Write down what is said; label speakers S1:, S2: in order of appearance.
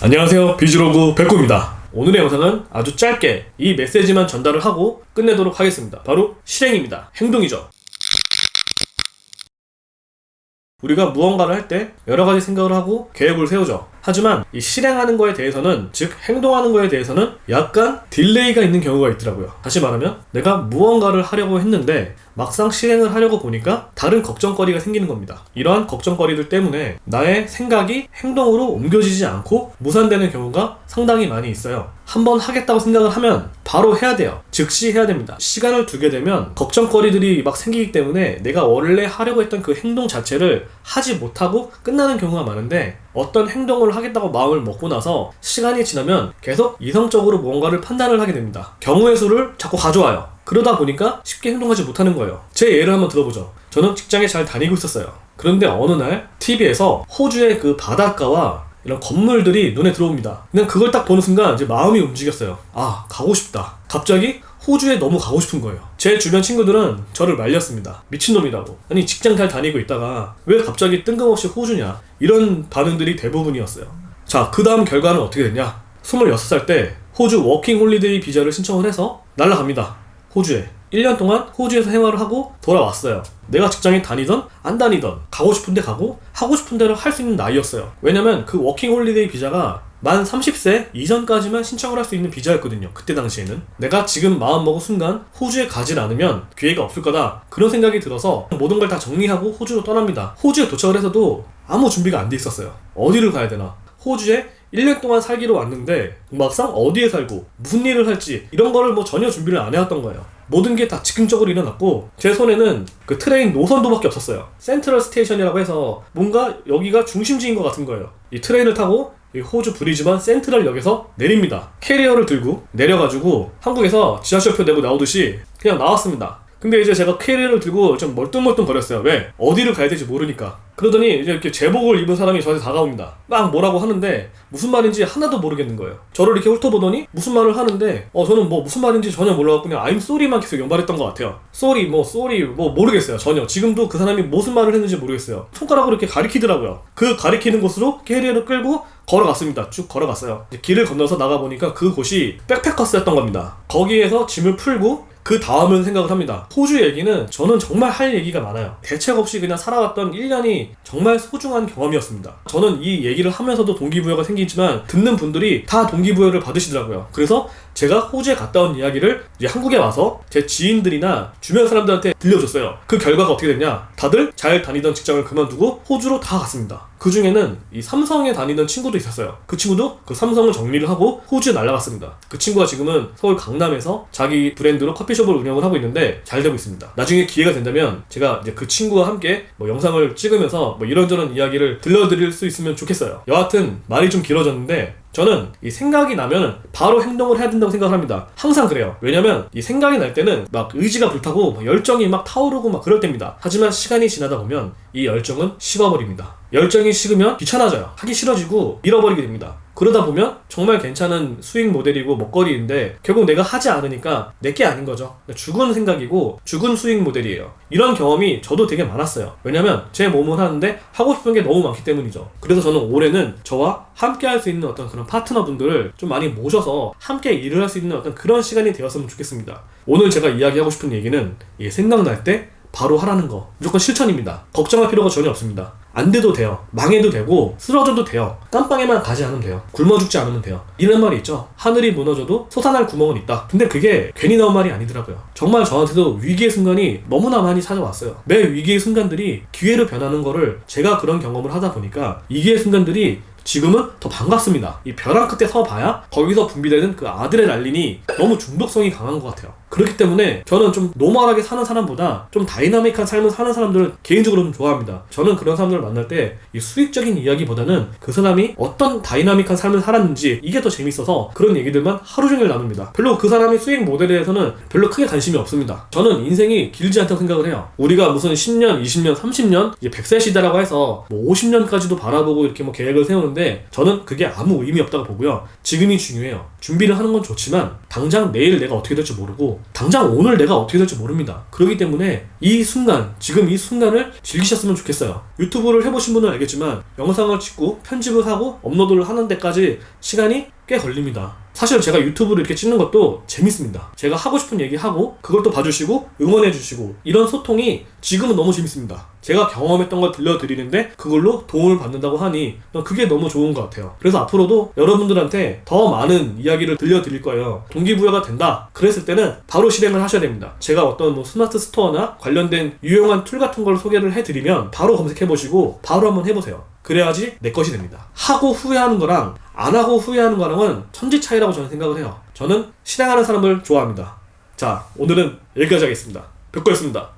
S1: 안녕하세요, 비즈로그 백구입니다. 오늘의 영상은 아주 짧게 이 메시지만 전달을 하고 끝내도록 하겠습니다. 바로 실행입니다. 행동이죠. 우리가 무언가를 할 때 여러가지 생각을 하고 계획을 세우죠. 하지만 이 실행하는 거에 대해서는, 즉 행동하는 거에 대해서는 약간 딜레이가 있는 경우가 있더라고요. 다시 말하면 내가 무언가를 하려고 했는데 막상 실행을 하려고 보니까 다른 걱정거리가 생기는 겁니다. 이러한 걱정거리들 때문에 나의 생각이 행동으로 옮겨지지 않고 무산되는 경우가 상당히 많이 있어요. 한번 하겠다고 생각을 하면 바로 해야 돼요. 즉시 해야 됩니다. 시간을 두게 되면 걱정거리들이 막 생기기 때문에 내가 원래 하려고 했던 그 행동 자체를 하지 못하고 끝나는 경우가 많은데, 어떤 행동을 하겠다고 마음을 먹고 나서 시간이 지나면 계속 이성적으로 무언가를 판단을 하게 됩니다. 경우의 수를 자꾸 가져와요. 그러다 보니까 쉽게 행동하지 못하는 거예요. 제 예를 한번 들어보죠. 저는 직장에 잘 다니고 있었어요. 그런데 어느 날 TV에서 호주의 그 바닷가와 이런 건물들이 눈에 들어옵니다. 그냥 그걸 딱 보는 순간 이제 마음이 움직였어요. 아, 가고 싶다. 갑자기 호주에 너무 가고 싶은 거예요. 제 주변 친구들은 저를 말렸습니다. 미친놈이라고. 아니, 직장 잘 다니고 있다가 왜 갑자기 뜬금없이 호주냐, 이런 반응들이 대부분이었어요. 자, 그 다음 결과는 어떻게 됐냐. 26살 때 호주 워킹 홀리데이 비자를 신청을 해서 날아갑니다. 호주에 1년 동안 호주에서 생활을 하고 돌아왔어요. 내가 직장에 다니던 안 다니던 가고 싶은데 가고 하고 싶은 대로 할 수 있는 나이였어요. 왜냐면 그 워킹 홀리데이 비자가 만 30세 이전까지만 신청을 할 수 있는 비자였거든요. 그때 당시에는. 내가 지금 마음먹은 순간 호주에 가진 않으면 기회가 없을 거다, 그런 생각이 들어서 모든 걸 다 정리하고 호주로 떠납니다. 호주에 도착을 해서도 아무 준비가 안 돼 있었어요. 어디를 가야 되나. 호주에 1년 동안 살기로 왔는데 막상 어디에 살고 무슨 일을 할지 이런 거를 전혀 준비를 안 해왔던 거예요. 모든 게 다 즉흥적으로 일어났고, 제 손에는 그 트레인 노선도밖에 없었어요. 센트럴 스테이션이라고 해서 뭔가 여기가 중심지인 것 같은 거예요. 이 트레인을 타고 이 호주 브리즈번 센트럴역에서 내립니다. 캐리어를 들고 내려가지고 한국에서 지하철표 내고 나오듯이 그냥 나왔습니다. 근데 이제 제가 캐리어를 들고 좀 멀뚱멀뚱 거렸어요. 왜? 어디를 가야 될지 모르니까. 그러더니 이제 이렇게 제복을 입은 사람이 저한테 다가옵니다. 막 뭐라고 하는데 무슨 말인지 하나도 모르겠는 거예요. 저를 이렇게 훑어보더니 무슨 말을 하는데 저는 무슨 말인지 전혀 몰라갖고 그냥 I'm sorry만 계속 연발했던 것 같아요. sorry 모르겠어요. 전혀. 지금도 그 사람이 무슨 말을 했는지 모르겠어요. 손가락으로 이렇게 가리키더라고요. 그 가리키는 곳으로 캐리어를 끌고 걸어갔습니다. 쭉 걸어갔어요. 이제 길을 건너서 나가보니까 그곳이 백패커스였던 겁니다. 거기에서 짐을 풀고 그 다음은 생각을 합니다. 호주 얘기는 저는 정말 할 얘기가 많아요. 대책 없이 그냥 살아왔던 1년이 정말 소중한 경험이었습니다. 저는 이 얘기를 하면서도 동기부여가 생기지만 듣는 분들이 다 동기부여를 받으시더라고요. 그래서 제가 호주에 갔다 온 이야기를 이제 한국에 와서 제 지인들이나 주변 사람들한테 들려줬어요. 그 결과가 어떻게 됐냐. 다들 잘 다니던 직장을 그만두고 호주로 다 갔습니다. 그 중에는 이 삼성에 다니던 친구도 있었어요. 그 친구도 그 삼성을 정리를 하고 호주에 날아갔습니다. 그 친구가 지금은 서울 강남에서 자기 브랜드로 커피숍을 운영을 하고 있는데 잘 되고 있습니다. 나중에 기회가 된다면 제가 이제 그 친구와 함께 영상을 찍으면서 이런저런 이야기를 들려드릴 수 있으면 좋겠어요. 여하튼 말이 좀 길어졌는데, 저는 이 생각이 나면 바로 행동을 해야 된다고 생각을 합니다. 항상 그래요. 왜냐면 이 생각이 날 때는 막 의지가 불타고 열정이 막 타오르고 막 그럴 때입니다. 하지만 시간이 지나다 보면 이 열정은 식어버립니다. 열정이 식으면 귀찮아져요. 하기 싫어지고 잃어버리게 됩니다. 그러다 보면 정말 괜찮은 수익 모델이고 먹거리인데 결국 내가 하지 않으니까 내게 아닌 거죠. 죽은 생각이고 죽은 수익 모델이에요. 이런 경험이 저도 되게 많았어요. 왜냐면 제 몸을 하는데 하고 싶은 게 너무 많기 때문이죠. 그래서 저는 올해는 저와 함께 할 수 있는 어떤 그런 파트너분들을 좀 많이 모셔서 함께 일을 할 수 있는 어떤 그런 시간이 되었으면 좋겠습니다. 오늘 제가 이야기하고 싶은 얘기는 생각날 때 바로 하라는 거. 무조건 실천입니다. 걱정할 필요가 전혀 없습니다. 안 돼도 돼요. 망해도 되고 쓰러져도 돼요. 깜빵에만 가지 않으면 돼요. 굶어 죽지 않으면 돼요. 이런 말이 있죠. 하늘이 무너져도 솟아날 구멍은 있다. 근데 그게 괜히 나온 말이 아니더라고요. 정말 저한테도 위기의 순간이 너무나 많이 찾아왔어요. 매 위기의 순간들이 기회로 변하는 거를 제가 그런 경험을 하다 보니까 위기의 순간들이 지금은 더 반갑습니다. 이 벼랑 끝에 서봐야 거기서 분비되는 그 아드레날린이 너무 중독성이 강한 것 같아요. 그렇기 때문에 저는 좀 노멀하게 사는 사람보다 좀 다이나믹한 삶을 사는 사람들을 개인적으로 좀 좋아합니다. 저는 그런 사람들을 만날 때 이 수익적인 이야기보다는 그 사람이 어떤 다이나믹한 삶을 살았는지 이게 더 재밌어서 그런 얘기들만 하루 종일 나눕니다. 별로 그 사람의 수익 모델에 대해서는 별로 크게 관심이 없습니다. 저는 인생이 길지 않다고 생각을 해요. 우리가 무슨 10년, 20년, 30년, 이제 100세 시대라고 해서 50년까지도 바라보고 이렇게 계획을 세우는데 하는데 저는 그게 아무 의미 없다고 보고요. 지금이 중요해요. 준비를 하는 건 좋지만 당장 내일 내가 어떻게 될지 모르고 당장 오늘 내가 어떻게 될지 모릅니다. 그렇기 때문에 이 순간, 지금 이 순간을 즐기셨으면 좋겠어요. 유튜브를 해보신 분은 알겠지만 영상을 찍고 편집을 하고 업로드를 하는 데까지 시간이 꽤 걸립니다. 사실 제가 유튜브를 이렇게 찍는 것도 재밌습니다. 제가 하고 싶은 얘기 하고 그걸 또 봐주시고 응원해 주시고 이런 소통이 지금은 너무 재밌습니다. 제가 경험했던 걸 들려드리는데 그걸로 도움을 받는다고 하니 그게 너무 좋은 것 같아요. 그래서 앞으로도 여러분들한테 더 많은 이야기를 들려드릴 거예요. 동기부여가 된다 그랬을 때는 바로 실행을 하셔야 됩니다. 제가 어떤 스마트 스토어나 관련된 유용한 툴 같은 걸 소개를 해드리면 바로 검색해보시고 바로 한번 해보세요. 그래야지 내 것이 됩니다. 하고 후회하는 거랑 안 하고 후회하는 거랑은 천지 차이라고 저는 생각을 해요. 저는 실행하는 사람을 좋아합니다. 자, 오늘은 여기까지 하겠습니다. 벽거였습니다.